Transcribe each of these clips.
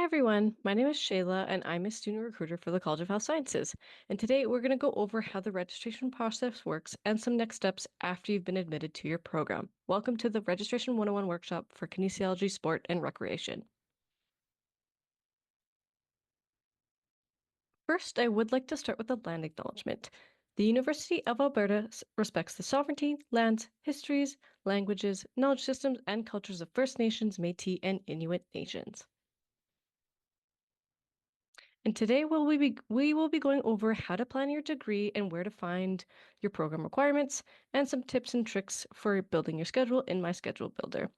Hi everyone, my name is Shayla and I'm a student recruiter for the College of Health Sciences. And today we're going to go over how the registration process works and some next steps after you've been admitted to your program. Welcome to the Registration 101 workshop for kinesiology, sport, and recreation. First, I would like to start with a land acknowledgement. The University of Alberta respects the sovereignty, lands, histories, languages, knowledge systems, and cultures of First Nations, Métis, and Inuit nations. And today we will be going over how to plan your degree and where to find your program requirements and some tips and tricks for building your schedule in my schedule builder.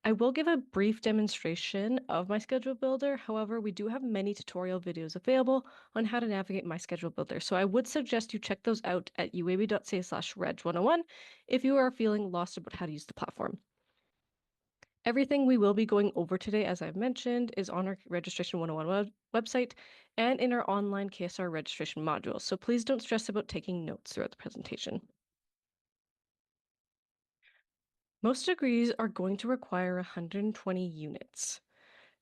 I will give a brief demonstration of my schedule builder. However, we do have many tutorial videos available on how to navigate my schedule builder. So I would suggest you check those out at uab.ca/reg101 if you are feeling lost about how to use the platform. Everything we will be going over today, as I've mentioned, is on our Registration 101 website and in our online KSR registration module, so please don't stress about taking notes throughout the presentation. Most degrees are going to require 120 units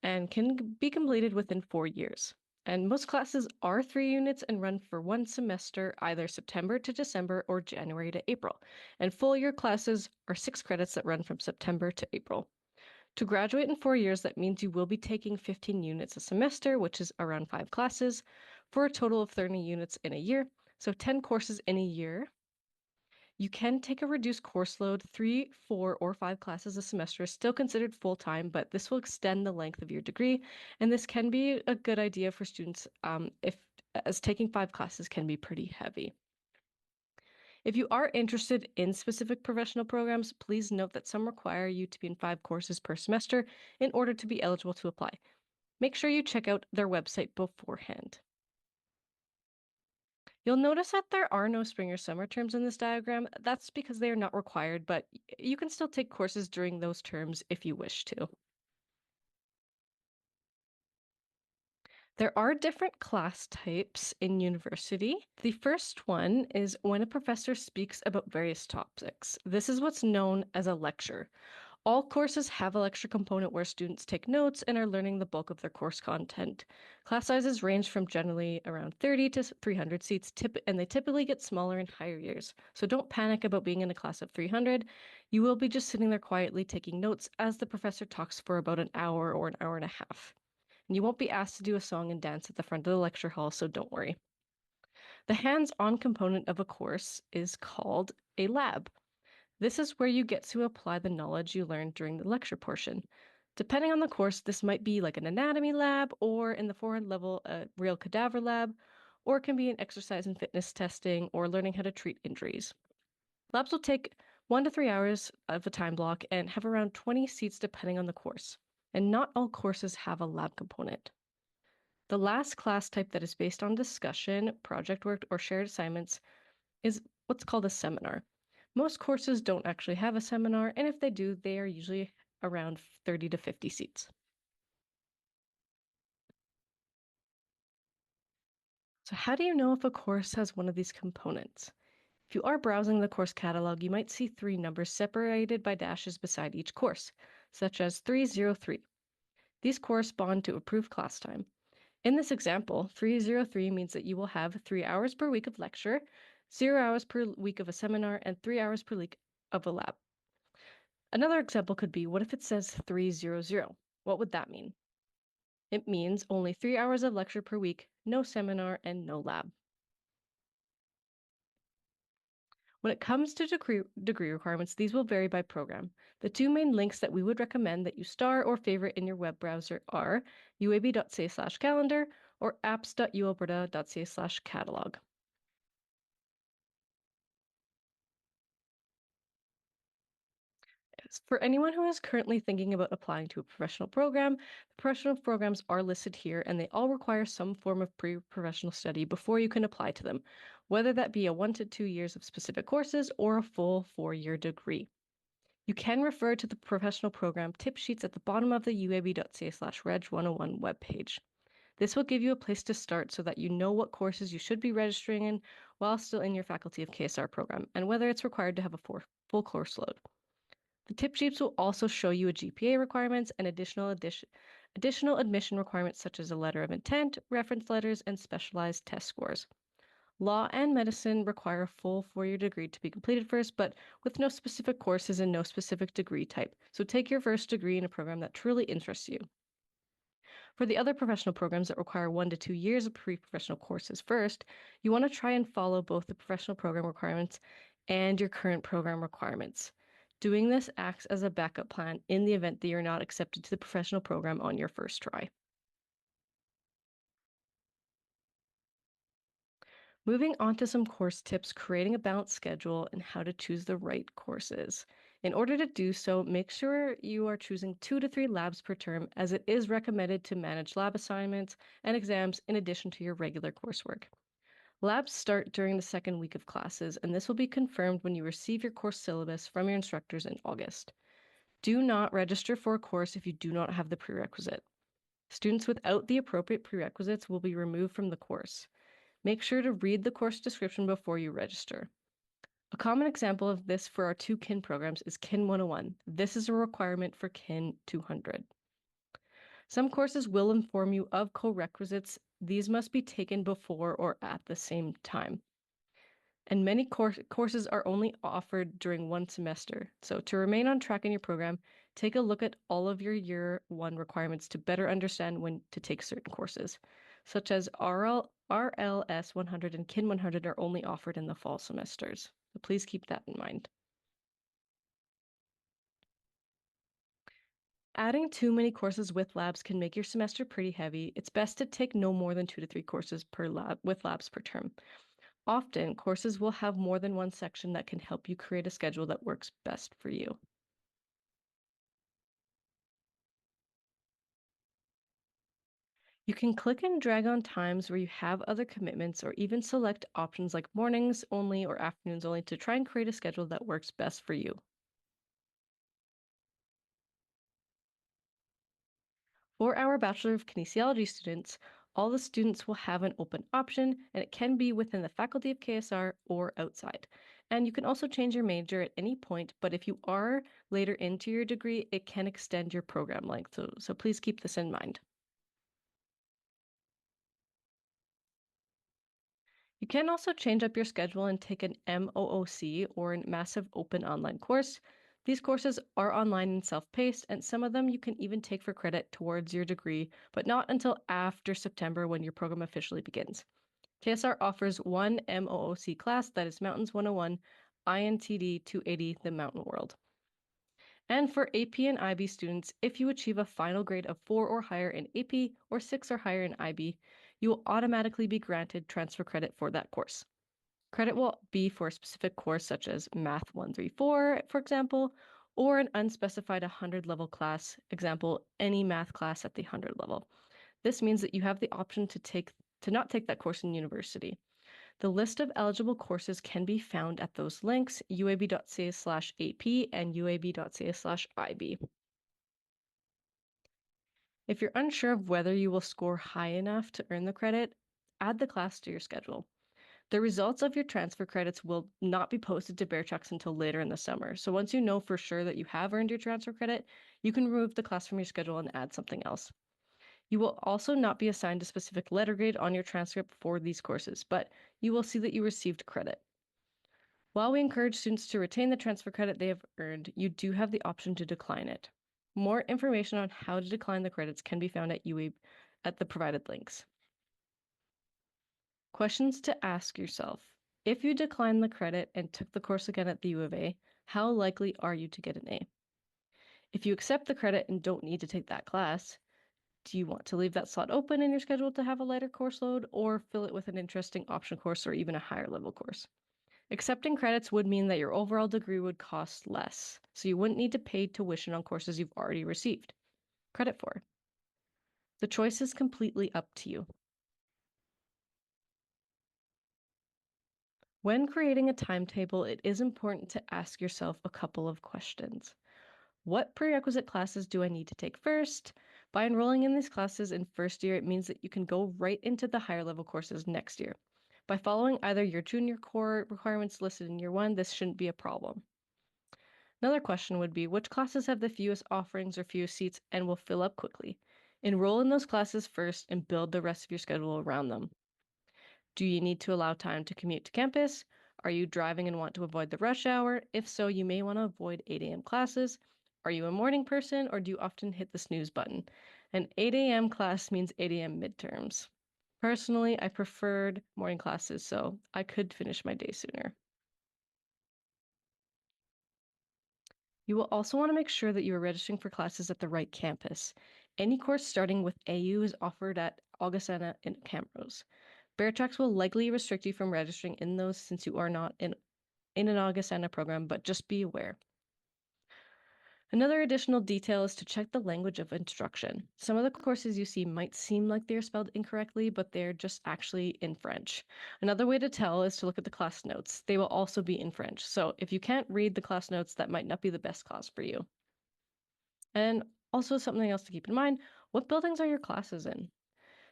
and can be completed within 4 years. And most classes are 3 units and run for 1 semester, either September to December or January to April. And full year classes are 6 credits that run from September to April. To graduate in 4 years, that means you will be taking 15 units a semester, which is around 5 classes, for a total of 30 units in a year, so 10 courses in a year. You can take a reduced course load. 3, 4, or 5 classes a semester is still considered full-time, but this will extend the length of your degree, and this can be a good idea for students as taking 5 classes can be pretty heavy. If you are interested in specific professional programs, please note that some require you to be in 5 courses per semester in order to be eligible to apply. Make sure you check out their website beforehand. You'll notice that there are no spring or summer terms in this diagram. That's because they are not required, but you can still take courses during those terms if you wish to. There are different class types in university. The first one is when a professor speaks about various topics. This is what's known as a lecture. All courses have a lecture component where students take notes and are learning the bulk of their course content. Class sizes range from generally around 30 to 300 seats, and they typically get smaller in higher years. So don't panic about being in a class of 300. You will be just sitting there quietly taking notes as the professor talks for about an hour or an hour and a half. And you won't be asked to do a song and dance at the front of the lecture hall, so don't worry. The hands-on component of a course is called a lab. This is where you get to apply the knowledge you learned during the lecture portion. Depending on the course, this might be like an anatomy lab, or in the 400 level, a real cadaver lab, or it can be an exercise and fitness testing, or learning how to treat injuries. Labs will take 1 to 3 hours of a time block and have around 20 seats depending on the course. And not all courses have a lab component. The last class type that is based on discussion, project work, or shared assignments is what's called a seminar. Most courses don't actually have a seminar, and if they do, they are usually around 30 to 50 seats. So how do you know if a course has one of these components? If you are browsing the course catalog, you might see 3 numbers separated by dashes beside each course, such as 303. These correspond to approved class time. In this example, 303 means that you will have 3 hours per week of lecture, 0 hours per week of a seminar, and 3 hours per week of a lab. Another example could be, what if it says 300? What would that mean? It means only 3 hours of lecture per week, no seminar, and no lab. When it comes to degree requirements, these will vary by program. The 2 main links that we would recommend that you star or favorite in your web browser are uab.ca/calendar or apps.ualberta.ca/catalog. For anyone who is currently thinking about applying to a professional program, the professional programs are listed here and they all require some form of pre-professional study before you can apply to them, whether that be a 1 to 2 years of specific courses or a full 4-year degree. You can refer to the professional program tip sheets at the bottom of the uab.ca/reg101 webpage. This will give you a place to start so that you know what courses you should be registering in while still in your Faculty of KSR program and whether it's required to have a full course load. The tip sheets will also show you a GPA requirements and additional Additional admission requirements such as a letter of intent, reference letters, and specialized test scores. Law and medicine require a full 4-year degree to be completed first, but with no specific courses and no specific degree type. So take your first degree in a program that truly interests you. For the other professional programs that require 1 to 2 years of pre-professional courses first, you want to try and follow both the professional program requirements and your current program requirements. Doing this acts as a backup plan in the event that you're not accepted to the professional program on your first try. Moving on to some course tips, creating a balanced schedule, and how to choose the right courses. In order to do so, make sure you are choosing 2 to 3 labs per term, as it is recommended to manage lab assignments and exams in addition to your regular coursework. Labs start during the second week of classes, and this will be confirmed when you receive your course syllabus from your instructors in August. Do not register for a course if you do not have the prerequisite. Students without the appropriate prerequisites will be removed from the course. Make sure to read the course description before you register. A common example of this for our 2 KIN programs is KIN 101. This is a requirement for KIN 200. Some courses will inform you of co-requisites. These must be taken before or at the same time. And many courses are only offered during one semester. So to remain on track in your program, take a look at all of your year 1 requirements to better understand when to take certain courses, such as RLS 100 and KIN 100 are only offered in the fall semesters. So please keep that in mind. Adding too many courses with labs can make your semester pretty heavy. It's best to take no more than 2 to 3 courses per lab with labs per term. Often, courses will have more than one section that can help you create a schedule that works best for you. You can click and drag on times where you have other commitments or even select options like mornings only or afternoons only to try and create a schedule that works best for you. For our Bachelor of Kinesiology students, all the students will have an open option, and it can be within the faculty of KSR or outside. And you can also change your major at any point, but if you are later into your degree, it can extend your program length. So please keep this in mind. You can also change up your schedule and take an MOOC or a massive open online course. These courses are online and self-paced, and some of them you can even take for credit towards your degree, but not until after September when your program officially begins. KSR offers one MOOC class that is Mountains 101, INTD 280, the Mountain World. And for AP and IB students, if you achieve a final grade of 4 or higher in AP or 6 or higher in IB, you will automatically be granted transfer credit for that course. Credit will be for a specific course such as Math 134, for example, or an unspecified 100 level class, example, any math class at the 100 level. This means that you have the option to not take that course in university. The list of eligible courses can be found at those links, uab.ca/AP and uab.ca/IB. If you're unsure of whether you will score high enough to earn the credit, add the class to your schedule. The results of your transfer credits will not be posted to BearChex until later in the summer. So once you know for sure that you have earned your transfer credit, you can remove the class from your schedule and add something else. You will also not be assigned a specific letter grade on your transcript for these courses, but you will see that you received credit. While we encourage students to retain the transfer credit they have earned, you do have the option to decline it. More information on how to decline the credits can be found at UAB at the provided links. Questions to ask yourself. If you decline the credit and took the course again at the U of A, how likely are you to get an A? If you accept the credit and don't need to take that class, do you want to leave that slot open in your schedule to have a lighter course load or fill it with an interesting option course or even a higher level course? Accepting credits would mean that your overall degree would cost less, so you wouldn't need to pay tuition on courses you've already received credit for. The choice is completely up to you. When creating a timetable, it is important to ask yourself a couple of questions. What prerequisite classes do I need to take first? By enrolling in these classes in first year, it means that you can go right into the higher level courses next year. By following either your junior core requirements listed in year 1, this shouldn't be a problem. Another question would be, which classes have the fewest offerings or fewest seats and will fill up quickly? Enroll in those classes first and build the rest of your schedule around them. Do you need to allow time to commute to campus? Are you driving and want to avoid the rush hour? If so, you may want to avoid 8 a.m. classes. Are you a morning person or do you often hit the snooze button? An 8 a.m. class means 8 a.m. midterms. Personally, I preferred morning classes, so I could finish my day sooner. You will also want to make sure that you are registering for classes at the right campus. Any course starting with AU is offered at Augustana in Camrose. Bear Tracks will likely restrict you from registering in those since you are not in an Augustana program, but just be aware. Another additional detail is to check the language of instruction. Some of the courses you see might seem like they're spelled incorrectly, but they're just actually in French. Another way to tell is to look at the class notes. They will also be in French. So if you can't read the class notes, that might not be the best class for you. And also something else to keep in mind, what buildings are your classes in?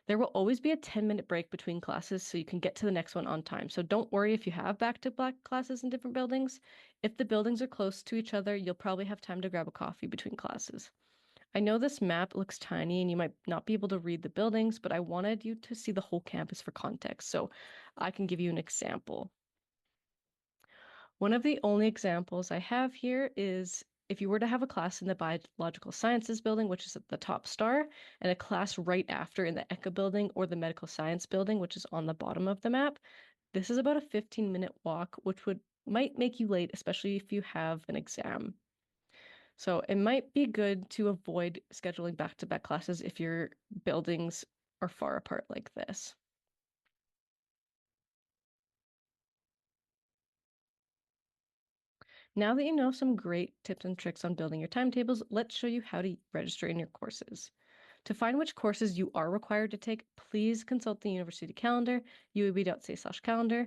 There will always be a 10-minute break between classes so you can get to the next one on time. So don't worry if you have back-to-back classes in different buildings. If the buildings are close to each other, you'll probably have time to grab a coffee between classes. I know this map looks tiny and you might not be able to read the buildings, but I wanted you to see the whole campus for context, so I can give you an example. One of the only examples I have here is if you were to have a class in the biological sciences building, which is at the top star, and a class right after in the Echo building or the medical science building, which is on the bottom of the map, this is about a 15-minute walk, which might make you late, especially if you have an exam. So it might be good to avoid scheduling back-to-back classes if your buildings are far apart like this. Now that you know some great tips and tricks on building your timetables, let's show you how to register in your courses. To find which courses you are required to take, please consult the university calendar, uab.ca/calendar.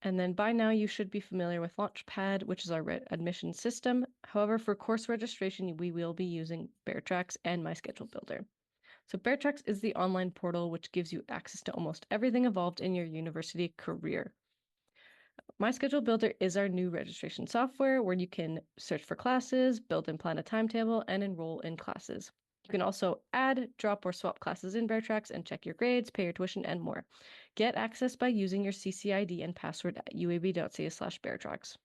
And then by now you should be familiar with Launchpad, which is our admission system. However, for course registration, we will be using BearTracks and My Schedule Builder. So BearTracks is the online portal which gives you access to almost everything involved in your university career. My Schedule Builder is our new registration software where you can search for classes, build and plan a timetable, and enroll in classes. You can also add, drop, or swap classes in BearTracks and check your grades, pay your tuition, and more. Get access by using your CCID and password at uab.ca/BearTracks.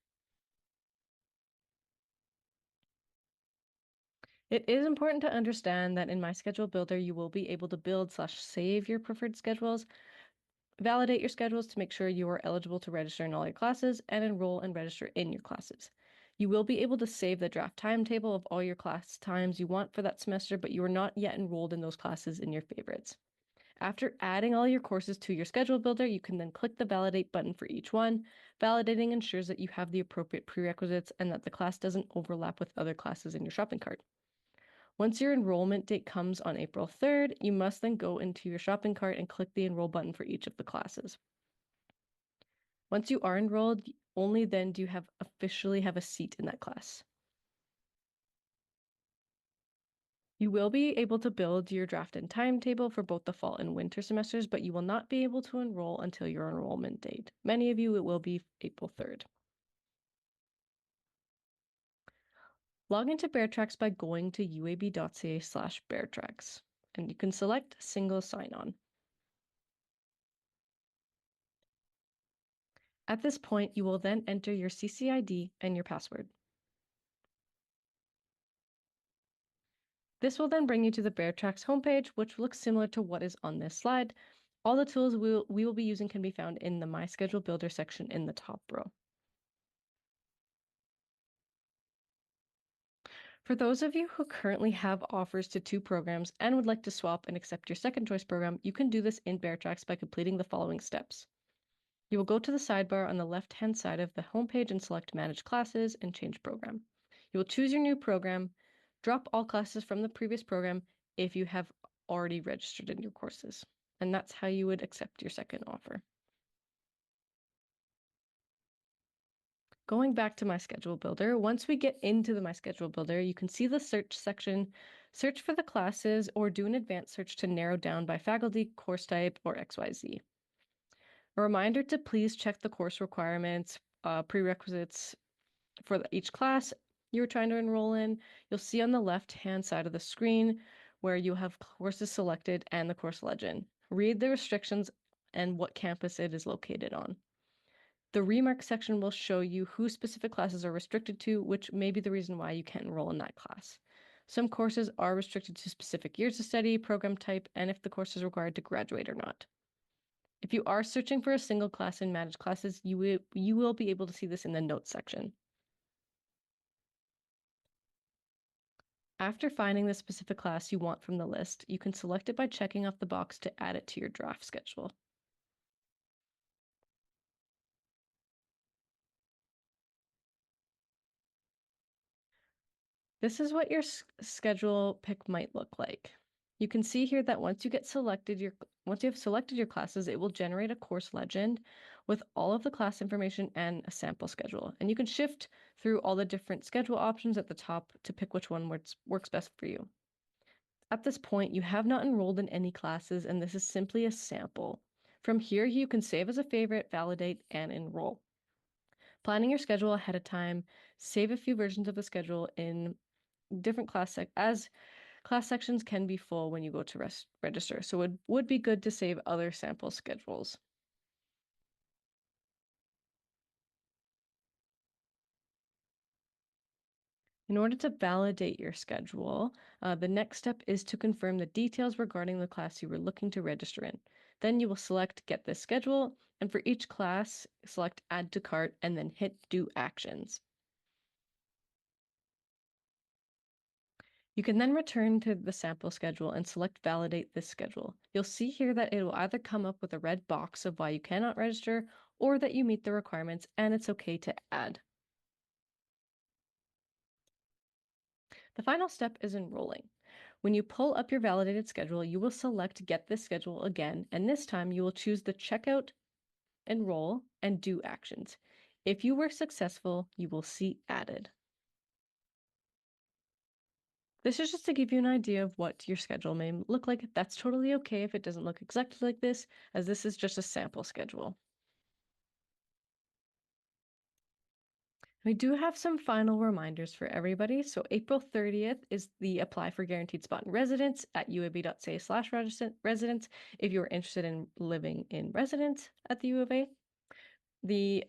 It is important to understand that in My Schedule Builder, you will be able to build/save your preferred schedules, validate your schedules to make sure you are eligible to register in all your classes, and enroll and register in your classes. You will be able to save the draft timetable of all your class times you want for that semester, but you are not yet enrolled in those classes in your favorites. After adding all your courses to your schedule builder, you can then click the validate button for each one. Validating ensures that you have the appropriate prerequisites and that the class doesn't overlap with other classes in your shopping cart. Once your enrollment date comes on April 3rd, you must then go into your shopping cart and click the enroll button for each of the classes. Once you are enrolled, only then do you officially have a seat in that class. You will be able to build your draft and timetable for both the fall and winter semesters, but you will not be able to enroll until your enrollment date. Many of you, it will be April 3rd. Log into BearTracks by going to uab.ca/BearTracks, and you can select single sign-on. At this point, you will then enter your CCID and your password. This will then bring you to the BearTracks homepage, which looks similar to what is on this slide. All the tools we will be using can be found in the My Schedule Builder section in the top row. For those of you who currently have offers to 2 programs and would like to swap and accept your second choice program, you can do this in BearTracks by completing the following steps. You will go to the sidebar on the left-hand side of the homepage and select Manage Classes and Change Program. You will choose your new program, drop all classes from the previous program if you have already registered in your courses. And that's how you would accept your second offer. Going back to My Schedule Builder, once we get into the My Schedule Builder, you can see the search section, search for the classes, or do an advanced search to narrow down by faculty, course type, or XYZ. A reminder to please check the course requirements, prerequisites for each class you're trying to enroll in. You'll see on the left-hand side of the screen where you have courses selected and the course legend. Read the restrictions and what campus it is located on. The remark section will show you who specific classes are restricted to, which may be the reason why you can't enroll in that class. Some courses are restricted to specific years of study, program type, and if the course is required to graduate or not. If you are searching for a single class in managed classes, you will be able to see this in the notes section. After finding the specific class you want from the list, you can select it by checking off the box to add it to your draft schedule. This is what your schedule pick might look like. You can see here that once you have selected your classes, it will generate a course legend with all of the class information and a sample schedule. And you can shift through all the different schedule options at the top to pick which one works best for you. At this point, you have not enrolled in any classes, and this is simply a sample. From here, you can save as a favorite, validate, and enroll. Planning your schedule ahead of time, save a few versions of the schedule in different as class sections can be full when you go to register, so it would be good to save other sample schedules. In order to validate your schedule, the next step is to confirm the details regarding the class you were looking to register in. Then you will select Get This Schedule, and for each class, select Add to Cart and then hit Do Actions. You can then return to the sample schedule and select Validate this schedule. You'll see here that it will either come up with a red box of why you cannot register or that you meet the requirements and it's okay to add. The final step is enrolling. When you pull up your validated schedule, you will select Get This Schedule again, and this time you will choose the Checkout, Enroll, and Do actions. If you were successful, you will see Added. This is just to give you an idea of what your schedule may look like. That's totally okay if it doesn't look exactly like this, as this is just a sample schedule. We do have some final reminders for everybody. So April 30th is the apply for guaranteed spot in residence at uab.ca/residence if you're interested in living in residence at the U of A. The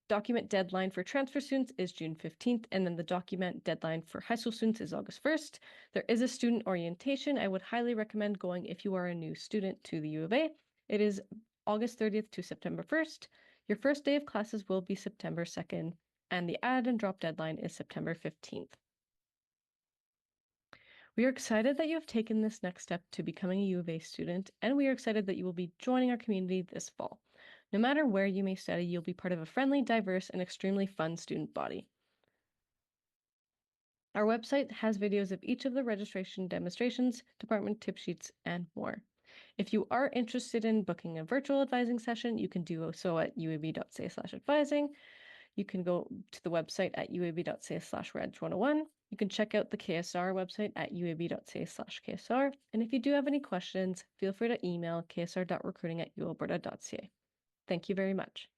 document deadline for transfer students is June 15th, and then the document deadline for high school students is August 1st. There is a student orientation. I would highly recommend going if you are a new student to the U of A. It is August 30th to September 1st. Your first day of classes will be September 2nd, and the add and drop deadline is September 15th. We are excited that you have taken this next step to becoming a U of A student, and we are excited that you will be joining our community this fall. No matter where you may study, you'll be part of a friendly, diverse, and extremely fun student body. Our website has videos of each of the registration demonstrations, department tip sheets, and more. If you are interested in booking a virtual advising session, you can do so at uab.ca/advising. You can go to the website at uab.ca/reg101. You can check out the KSR website at uab.ca/KSR. And if you do have any questions, feel free to email ksr.recruiting@ualberta.ca. Thank you very much.